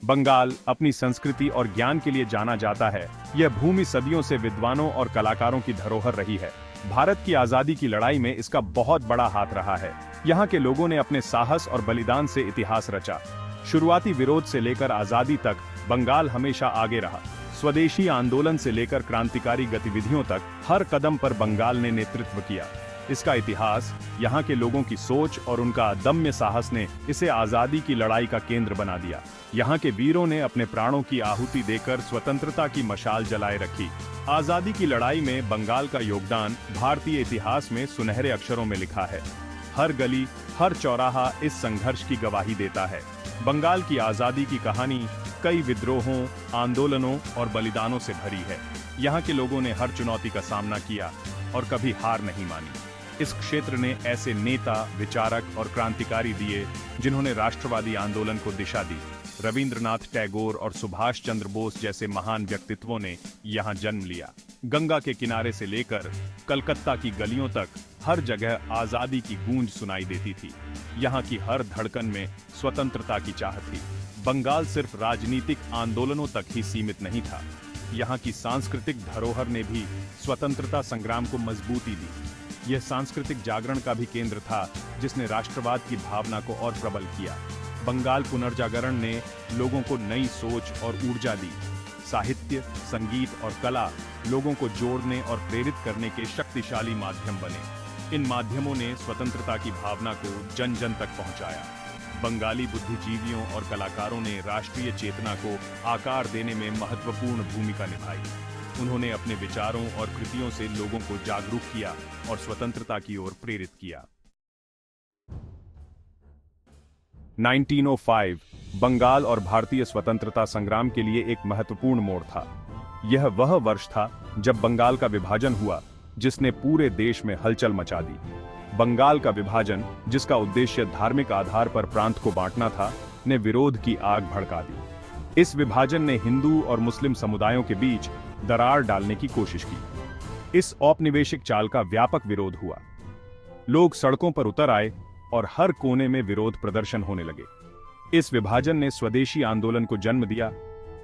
बंगाल अपनी संस्कृति और ज्ञान के लिए जाना जाता है। यह भूमि सदियों से विद्वानों और कलाकारों की धरोहर रही है। भारत की आजादी की लड़ाई में इसका बहुत बड़ा हाथ रहा है। यहाँ के लोगों ने अपने साहस और बलिदान से इतिहास रचा। शुरुआती विरोध से लेकर आजादी तक बंगाल हमेशा आगे रहा। स्वदेशी आंदोलन से लेकर क्रांतिकारी गतिविधियों तक हर कदम पर बंगाल ने नेतृत्व किया। इसका इतिहास, यहाँ के लोगों की सोच और उनका अदम्य साहस ने इसे आजादी की लड़ाई का केंद्र बना दिया। यहाँ के वीरों ने अपने प्राणों की आहुति देकर स्वतंत्रता की मशाल जलाए रखी। आजादी की लड़ाई में बंगाल का योगदान भारतीय इतिहास में सुनहरे अक्षरों में लिखा है। हर गली, हर चौराहा इस संघर्ष की गवाही देता है। बंगाल की आजादी की कहानी कई विद्रोहों, आंदोलनों और बलिदानों से भरी है। यहाँ के लोगों ने हर चुनौती का सामना किया और कभी हार नहीं मानी। इस क्षेत्र ने ऐसे नेता, विचारक और क्रांतिकारी दिए जिन्होंने राष्ट्रवादी आंदोलन को दिशा दी। रविंद्रनाथ टैगोर और सुभाष चंद्र बोस जैसे महान व्यक्तित्वों ने यहाँ जन्म लिया। गंगा के किनारे से लेकर कलकत्ता की गलियों तक हर जगह आजादी की गूंज सुनाई देती थी। यहाँ की हर धड़कन में स्वतंत्रता की चाहत थी। बंगाल सिर्फ राजनीतिक आंदोलनों तक ही सीमित नहीं था। यहाँ की सांस्कृतिक धरोहर ने भी स्वतंत्रता संग्राम को मजबूती दी। यह सांस्कृतिक जागरण का भी केंद्र था, जिसने राष्ट्रवाद की भावना को और प्रबल किया। बंगाल पुनर्जागरण ने लोगों को नई सोच और ऊर्जा दी। साहित्य, संगीत और कला लोगों को जोड़ने और प्रेरित करने के शक्तिशाली माध्यम बने। इन माध्यमों ने स्वतंत्रता की भावना को जन जन तक पहुंचाया। बंगाली बुद्धिजीवियों और कलाकारों ने राष्ट्रीय चेतना को आकार देने में महत्वपूर्ण भूमिका निभाई। उन्होंने अपने विचारों और कृतियों से लोगों को जागरूक किया और स्वतंत्रता की ओर प्रेरित किया। 1905 बंगाल और भारतीय स्वतंत्रता संग्राम के लिए एक महत्वपूर्ण मोड़ था। यह वह वर्ष था जब बंगाल का विभाजन हुआ, जिसने पूरे देश में हलचल मचा दी। बंगाल का विभाजन, जिसका उद्देश्य धार्मिक आधार पर प्रांत को बांटना था, ने विरोध की आग भड़का दी। इस विभाजन ने हिंदू और मुस्लिम समुदायों के बीच दरार डालने की कोशिश की। इस औपनिवेशिक चाल का व्यापक विरोध हुआ। लोग सड़कों पर उतर आए और हर कोने में विरोध प्रदर्शन होने लगे। इस विभाजन ने स्वदेशी आंदोलन को जन्म दिया,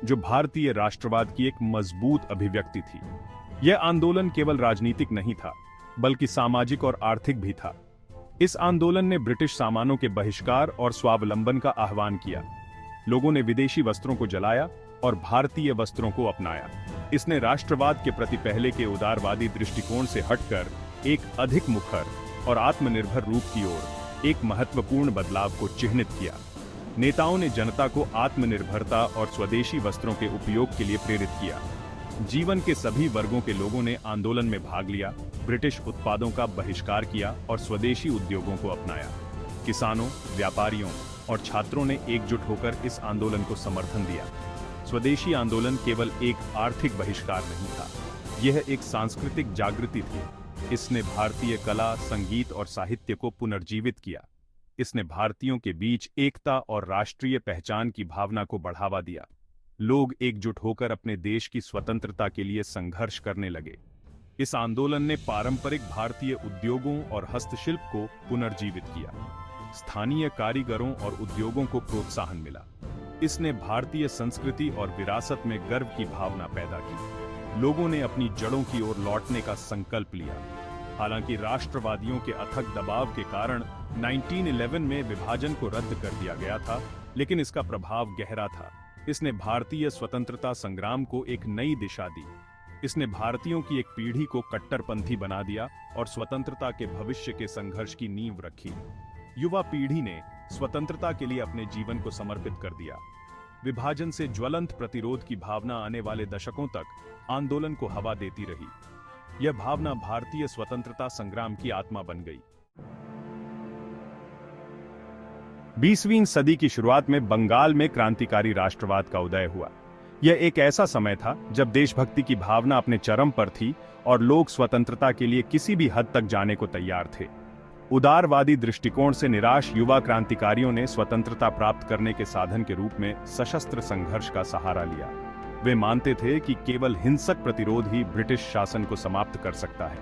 जो भारतीय राष्ट्रवाद की एक मजबूत अभिव्यक्ति थी। यह आंदोलन केवल राजनीतिक नहीं था, बल्कि सामाजिक और आर्थिक भी था। इस आंदोलन ने ब्रिटिश सामानों के बहिष्कार और स्वावलंबन का आह्वान किया। लोगों ने विदेशी वस्त्रों को जलाया और भारतीय वस्त्रों को अपनाया। इसने राष्ट्रवाद के प्रति पहले के उदारवादी दृष्टिकोण से हटकर एक अधिक मुखर और आत्मनिर्भर रूप की ओर एक महत्वपूर्ण बदलाव को चिह्नित किया। नेताओं ने जनता को आत्मनिर्भरता और स्वदेशी वस्त्रों के उपयोग के लिए प्रेरित किया। जीवन के सभी वर्गों के लोगों ने आंदोलन में भाग लिया, ब्रिटिश उत्पादों का बहिष्कार किया और स्वदेशी उद्योगों को अपनाया। किसानों, व्यापारियों और छात्रों ने एकजुट होकर इस आंदोलन को समर्थन दिया। स्वदेशी आंदोलन केवल एक आर्थिक बहिष्कार नहीं था, यह एक सांस्कृतिक जागृति थी। इसने भारतीय कला, संगीत और साहित्य को पुनर्जीवित किया। इसने भारतीयों के बीच एकता और राष्ट्रीय पहचान की भावना को बढ़ावा दिया। लोग एकजुट होकर अपने देश की स्वतंत्रता के लिए संघर्ष करने लगे। इस आंदोलन ने पारंपरिक भारतीय उद्योगों और हस्तशिल्प को पुनर्जीवित किया। स्थानीय कारीगरों और उद्योगों को प्रोत्साहन मिला। इसने भारतीय संस्कृति और विरासत में गर्व की भावना पैदा की। लोगों ने अपनी जड़ों की ओर लौटने का संकल्प लिया। हालांकि राष्ट्रवादियों के अथक दबाव के कारण 1911 में विभाजन को रद्द कर दिया गया था, लेकिन इसका प्रभाव गहरा था। इसने भारतीय स्वतंत्रता संग्राम को एक नई दिशा दी। इसने भारतीयों की एक पीढ़ी को कट्टरपंथी बना दिया और स्वतंत्रता के भविष्य के संघर्ष की नींव रखी। युवा पीढ़ी ने स्वतंत्रता के लिए अपने जीवन को समर्पित कर दिया। विभाजन से ज्वलंत प्रतिरोध की भावना आने वाले दशकों तक आंदोलन को हवा देती रही। यह भावना भारतीय स्वतंत्रता संग्राम की आत्मा बन गई। 20वीं सदी की शुरुआत में बंगाल में क्रांतिकारी राष्ट्रवाद का उदय हुआ। यह एक ऐसा समय था जब देशभक्ति की भावना अपने चरम पर थी और लोग स्वतंत्रता के लिए किसी भी हद तक जाने को तैयार थे। उदारवादी दृष्टिकोण से निराश युवा क्रांतिकारियों ने स्वतंत्रता प्राप्त करने के साधन के रूप में सशस्त्र संघर्ष का सहारा लिया। वे मानते थे कि केवल हिंसक प्रतिरोध ही ब्रिटिश शासन को समाप्त कर सकता है।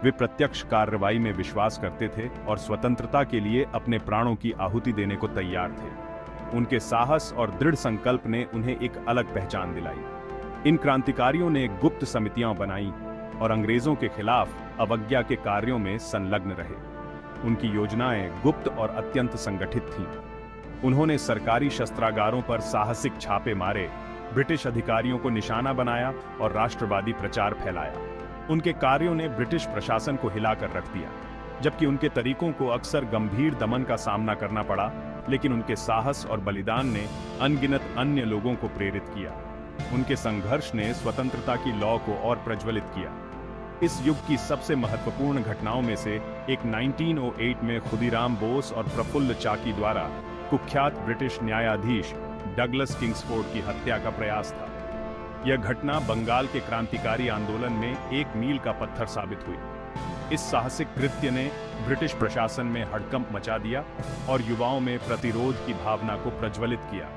वे प्रत्यक्ष कार्रवाई में विश्वास करते थे और स्वतंत्रता के लिए अपने प्राणों की आहुति देने को तैयार थे। उनके साहस और दृढ़ संकल्प ने उन्हें एक अलग पहचान दिलाई। इन क्रांतिकारियों ने गुप्त समितियां बनाई और अंग्रेजों के खिलाफ अवज्ञा के कार्यों में संलग्न रहे। उनकी योजनाएं गुप्त और अत्यंत संगठित थीं। उन्होंने सरकारी शस्त्रागारों पर साहसिक छापे मारे, ब्रिटिश अधिकारियों को निशाना बनाया और राष्ट्रवादी प्रचार फैलाया। उनके कार्यों ने ब्रिटिश प्रशासन को हिलाकर रख दिया, जबकि उनके तरीकों को अक्सर गंभीर दमन का सामना करना पड़ा, लेकिन उनके साहस और बलिदान ने अनगिनत अन्य लोगों को प्रेरित किया। उनके संघर्ष ने स्वतंत्रता की लौ को और प्रज्वलित किया। इस युग की सबसे महत्वपूर्ण घटनाओं में से एक 1908 में खुदीराम बोस और प्रफुल्ल चाकी द्वारा कुख्यात ब्रिटिश न्यायाधीश डगलस किंग्सफोर्ड की हत्या का प्रयास था। यह घटना बंगाल के क्रांतिकारी आंदोलन में एक मील का पत्थर साबित हुई। इस साहसिक कृत्य ने ब्रिटिश प्रशासन में हड़कंप मचा दिया और युवाओं में प्रतिरोध की भावना को प्रज्वलित किया।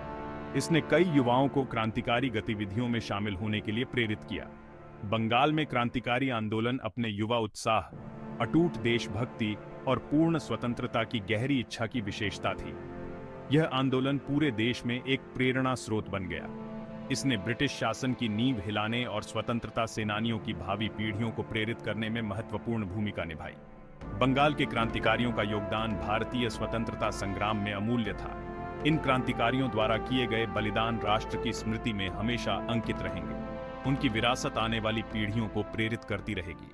इसने कई युवाओं को क्रांतिकारी गतिविधियों में शामिल होने के लिए प्रेरित किया। बंगाल में क्रांतिकारी आंदोलन अपने युवा उत्साह, अटूट देशभक्ति और पूर्ण स्वतंत्रता की गहरी इच्छा की विशेषता थी। यह आंदोलन पूरे देश में एक प्रेरणा स्रोत बन गया। इसने ब्रिटिश शासन की नींव हिलाने और स्वतंत्रता सेनानियों की भावी पीढ़ियों को प्रेरित करने में महत्वपूर्ण भूमिका निभाई। बंगाल के क्रांतिकारियों का योगदान भारतीय स्वतंत्रता संग्राम में अमूल्य था। इन क्रांतिकारियों द्वारा किए गए बलिदान राष्ट्र की स्मृति में हमेशा अंकित रहेंगे। उनकी विरासत आने वाली पीढ़ियों को प्रेरित करती रहेगी।